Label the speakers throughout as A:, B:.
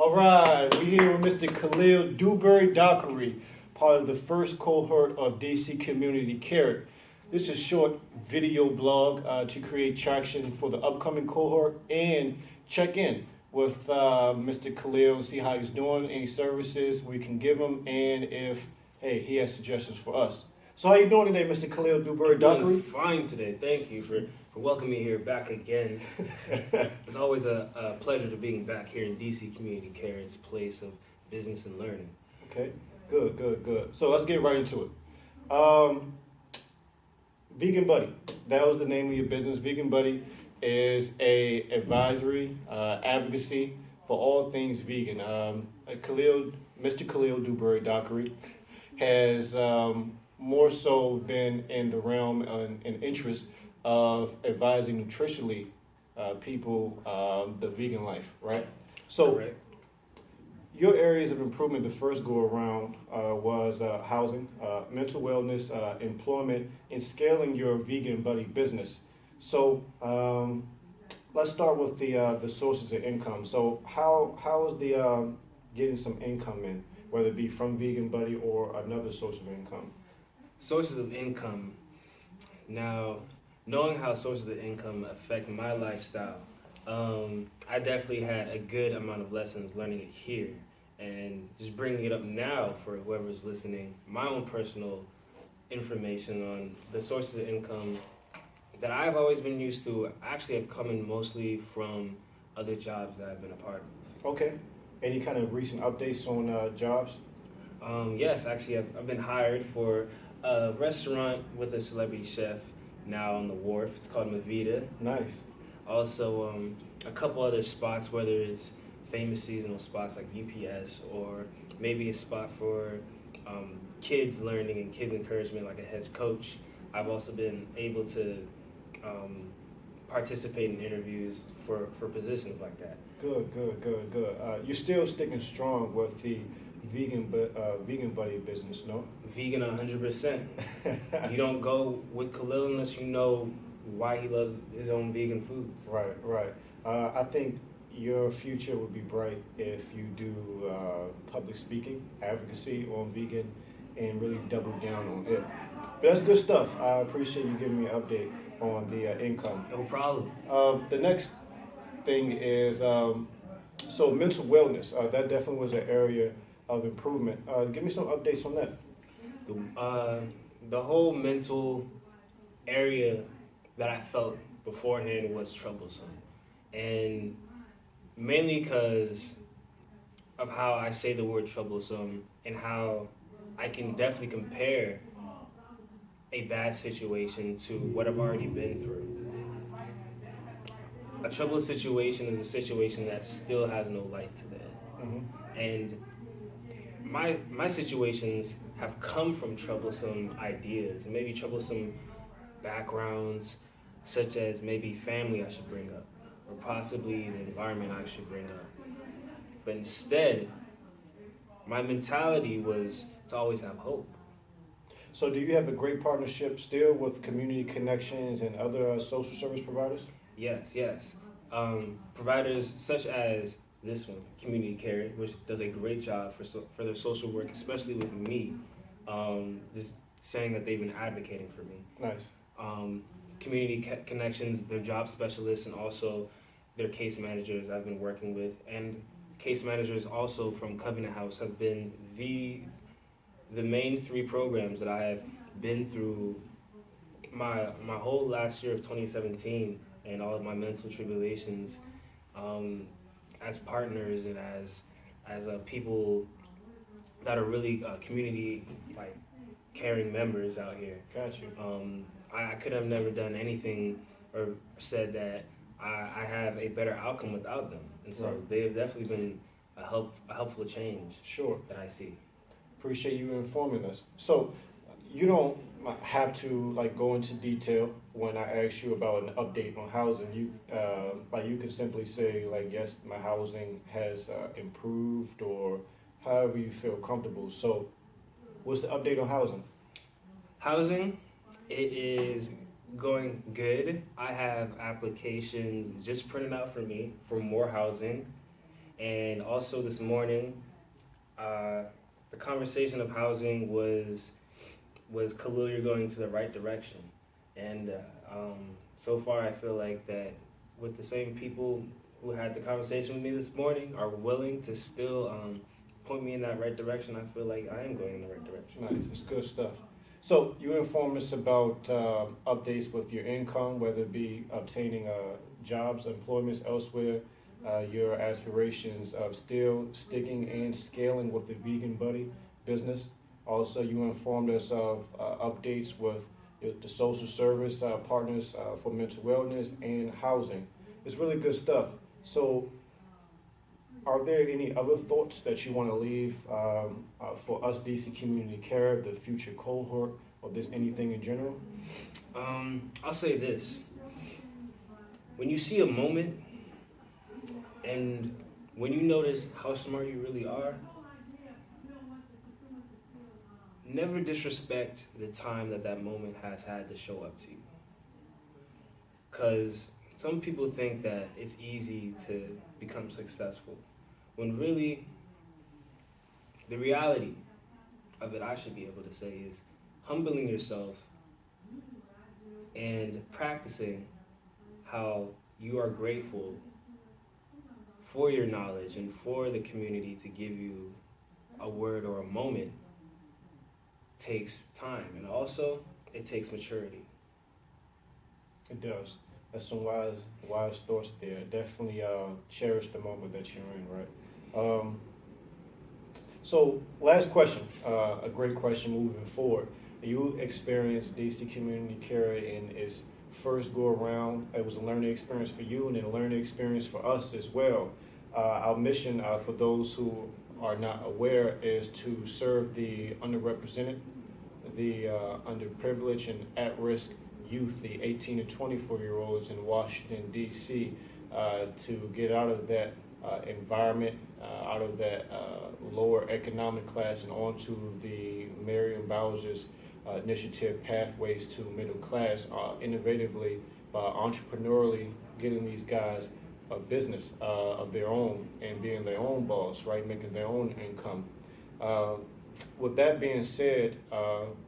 A: All right, we're here with Mr. Khalil DuBerry Dockery, part of the first cohort of DC Community Care. This is a short video blog to create traction for the upcoming cohort and check in with Mr. Khalil, see how he's doing, any services we can give him, and if, hey, he has suggestions for us. So how you doing today, Mr. Khalil DuBerry Dockery?
B: Fine today. Thank you for welcoming me here back again. It's always a pleasure to being back here in DC Community Care. It's a place of business and learning.
A: Okay, good. So let's get right into it. Vegan Buddy, that was the name of your business. Vegan Buddy is a advisory, advocacy for all things vegan. Mr. Khalil DuBerry Dockery has more so been in the realm and interest of advising nutritionally people the vegan life, right? So
B: Correct.
A: your areas of improvement the first go around was housing, mental wellness, employment, and scaling your Vegan Buddy business. So let's start with the sources of income. So how is the getting some income in, whether it be from Vegan Buddy or another source of income?
B: Sources of income. Now, knowing how sources of income affect my lifestyle, I definitely had a good amount of lessons learning it here. And just bringing it up now for whoever's listening, my own personal information on the sources of income that I've always been used to actually have come in mostly from other jobs that I've been a part of.
A: Okay. Any kind of recent updates on jobs?
B: Yes, actually, I've been hired for a restaurant with a celebrity chef now on the wharf. It's called Mavita.
A: Nice.
B: Also, a couple other spots, whether it's famous seasonal spots like UPS or maybe a spot for kids learning and kids encouragement like a head coach. I've also been able to participate in interviews for positions like that.
A: Good. You're still sticking strong with the Vegan Buddy business, no?
B: Vegan 100%. You don't go with Khalil unless you know why he loves his own vegan foods.
A: Right. I think your future would be bright if you do public speaking, advocacy on vegan, and really double down on it. But that's good stuff. I appreciate you giving me an update on the income.
B: No problem.
A: The next thing is so mental wellness. That definitely was an area of improvement. Give me some updates on that.
B: The whole mental area that I felt beforehand was troublesome. And mainly because of how I say the word troublesome and how I can definitely compare a bad situation to what I've already been through. A troubled situation is a situation that still has no light to it.
A: Mm-hmm.
B: And my situations have come from troublesome ideas and maybe troublesome backgrounds, such as maybe family I should bring up, or possibly the environment I should bring up. But instead, my mentality was to always have hope.
A: So do you have a great partnership still with Community Connections and other social service providers?
B: Yes. Providers such as this one, Community Care, which does a great job for their social work, especially with me, just saying that they've been advocating for me.
A: Nice.
B: Community Connections, their job specialists, and also their case managers I've been working with, and case managers also from Covenant House have been the main three programs that I have been through my whole last year of 2017 and all of my mental tribulations as partners and as people that are really community like caring members out here.
A: Got you.
B: I could have never done anything or said that I have a better outcome without them, and so
A: Right.
B: they have definitely been a helpful change.
A: Sure.
B: That I see.
A: Appreciate you informing us. So you don't have to go into detail when I ask you about an update on housing. You can simply say yes, my housing has improved, or however you feel comfortable. So what's the update on housing?
B: Housing, it is going good. I have applications just printed out for me for more housing, And also this morning, the conversation of housing was Khalil, you're going to the right direction. And so far, I feel like that with the same people who had the conversation with me this morning are willing to still point me in that right direction. I feel like I am going in the right direction.
A: Nice, it's good stuff. So you inform us about updates with your income, whether it be obtaining jobs, employments elsewhere, your aspirations of still sticking and scaling with the Vegan Buddy business. Also, you informed us of updates with the social service partners for mental wellness and housing. It's really good stuff. So, are there any other thoughts that you want to leave for us, DC Community Care, the future cohort, or just anything in general?
B: I'll say this. When you see a moment and when you notice how smart you really are, never disrespect the time that moment has had to show up to you. Because some people think that it's easy to become successful, when really the reality of it, I should be able to say, is humbling yourself and practicing how you are grateful for your knowledge and for the community to give you a word or a moment takes time, and also it takes maturity.
A: It does. That's some wise thoughts there. Definitely cherish the moment that you're in, right? So last question, a great question moving forward. You experienced DC Community Care in its first go around. It was a learning experience for you and then a learning experience for us as well. Our mission, for those who are not aware, is to serve the underrepresented, the underprivileged and at-risk youth, the 18 to 24-year-olds in Washington, D.C., to get out of that environment, out of that lower economic class and onto the Merriam-Webster's initiative Pathways to Middle Class, innovatively, entrepreneurially getting these guys a business of their own and being their own boss, right, making their own income. With that being said,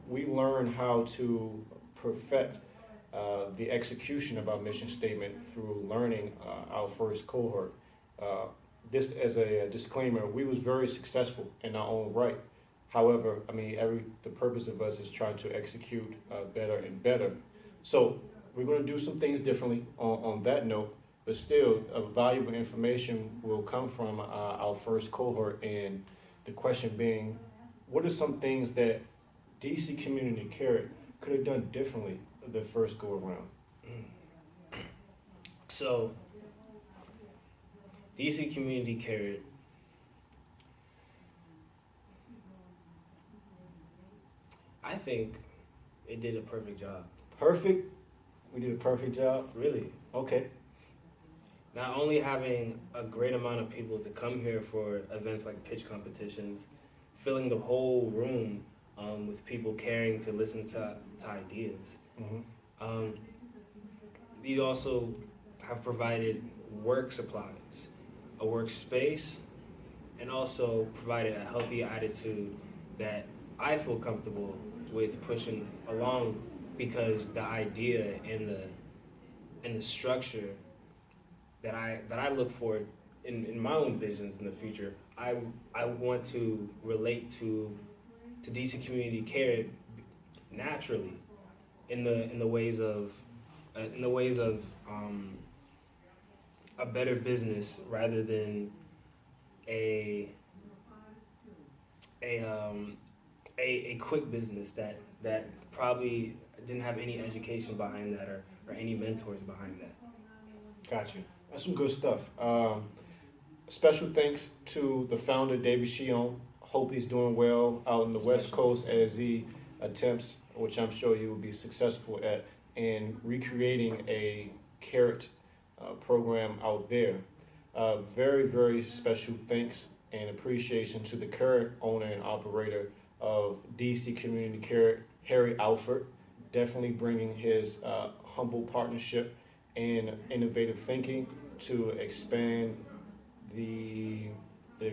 A: we learn how to perfect the execution of our mission statement through learning our first cohort. This as a disclaimer, we was very successful in our own right. However, I mean, the purpose of us is trying to execute better and better. So we're going to do some things differently on that note, but still, valuable information will come from our first cohort. And the question being, what are some things that DC Community Care could have done differently the first go around?
B: So, DC Community Care, I think it did a perfect job.
A: Perfect? We did a perfect job?
B: Really.
A: Okay.
B: Not only having a great amount of people to come here for events like pitch competitions, filling the whole room with people caring to listen to ideas.
A: Mm-hmm.
B: You also have provided work supplies, a workspace, and also provided a healthy attitude that I feel comfortable with pushing along, because the idea and the structure that I look for in my own visions in the future, I want to relate to DC Community Care naturally in the ways of a better business rather than a quick business that probably didn't have any education behind that or any mentors behind that.
A: Got you. That's some good stuff. Special thanks to the founder, David Shion. Hope he's doing well out in the West Coast as he attempts, which I'm sure he will be successful at, in recreating a carrot program out there. Very, very special thanks and appreciation to the current owner and operator of DC Community Care, Harry Alford, definitely bringing his humble partnership and innovative thinking to expand the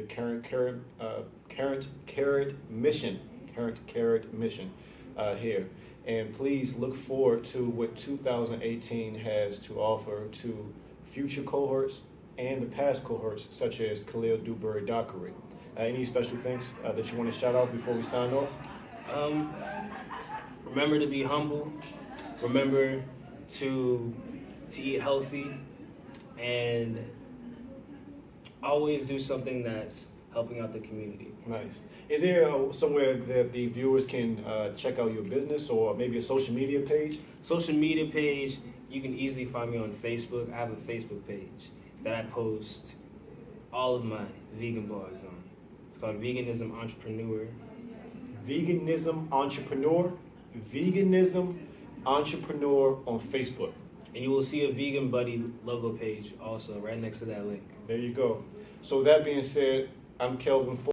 A: current carrot mission here. And please look forward to what 2018 has to offer to future cohorts and the past cohorts, such as Khalil DuBerry Dockery. Any special things that you want to shout out before we sign off?
B: Remember to be humble. Remember to eat healthy, and always do something that's helping out the community.
A: Nice. Is there somewhere that the viewers can check out your business, or maybe a social media page?
B: Social media page, you can easily find me on Facebook. I have a Facebook page that I post all of my vegan blogs on. It's called Veganism Entrepreneur.
A: Veganism Entrepreneur on Facebook.
B: And you will see a Vegan Buddy logo page also right next to that link.
A: There you go. So that being said, I'm Kelvin Ford.